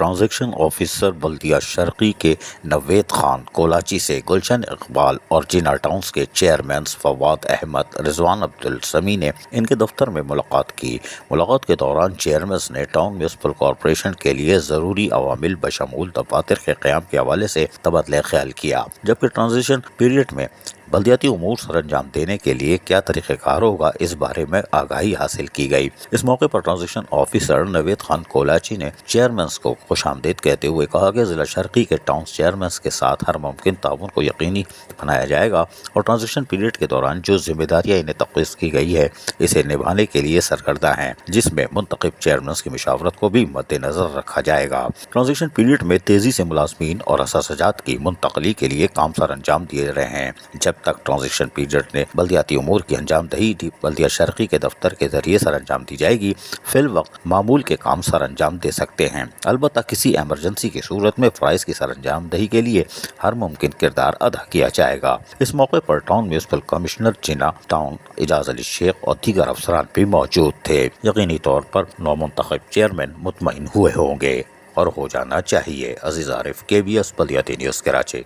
Transaction officer بلدیہ شرقی کے نوید خان، کولاچی سے گلشن اقبال اور جینا ٹاؤنز کے چیئرمینز فواد احمد، رضوان عبدالسمی نے ان کے دفتر میں ملاقات کی۔ ملاقات کے دوران چیئرمینز نے ٹاؤن میونسپل کارپوریشن کے لیے ضروری عوامل بشمول دفاتر کے قیام کے حوالے سے تبادلہ خیال کیا، جبکہ ٹرانزیشن پیریڈ میں بلدیاتی امور سر انجام دینے کے لیے کیا طریقہ کار ہوگا، اس بارے میں آگاہی حاصل کی گئی۔ اس موقع پر ٹرانزیکشن آفیسر نوید خان کولاچی نے چیئرمینز کو خوش آمدید کہتے ہوئے کہا کہ ضلع شرقی کے ٹاؤن چیئرمینز کے ساتھ ہر ممکن تعاون کو یقینی بنایا جائے گا اور ٹرانزیکشن پیریڈ کے دوران جو ذمہ داریاں انہیں تقویض کی گئی ہے اسے نبھانے کے لیے سرگردہ ہیں، جس میں منتخب چیئرمینز کی مشاورت کو بھی مد نظر رکھا جائے گا۔ ٹرانزیکشن پیریڈ میں تیزی سے ملازمین اور اثاثجات کی منتقلی کے لیے کام سر انجام دیے رہے ہیں۔ جب تک ٹرانزیکشن پیریڈ میں بلدیاتی امور کی انجام دہی بلدیہ شرقی کے دفتر کے ذریعے سر انجام دی جائے گی، فی الوقت معمول کے کام سر انجام دے سکتے ہیں۔ البتہ کسی ایمرجنسی کی صورت میں فرائض کی سر انجام دہی کے لیے ہر ممکن کردار ادا کیا جائے گا۔ اس موقع پر ٹاؤن میونسپل کمشنر جینا ٹاؤن اعجاز علی شیخ اور دیگر افسران بھی موجود تھے۔ یقینی طور پر نومنتخب چیئرمین مطمئن ہوئے ہوں گے اور ہو جانا چاہیے۔ عزیز عارف، KBS بلدیاتی نیوز کراچی۔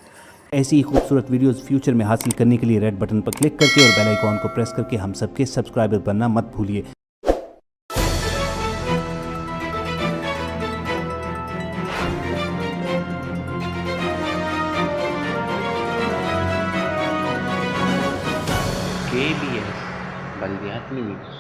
ایسی ہی خوبصورت ویڈیوز فیوچر میں حاصل کرنے کے لیے ریڈ بٹن پر کلک کر کے اور بیل آئیکن کو پریس کر کے ہم سب کے سبسکرائبر بننا مت بھولیے۔ KBS بلدیاتی نیوز۔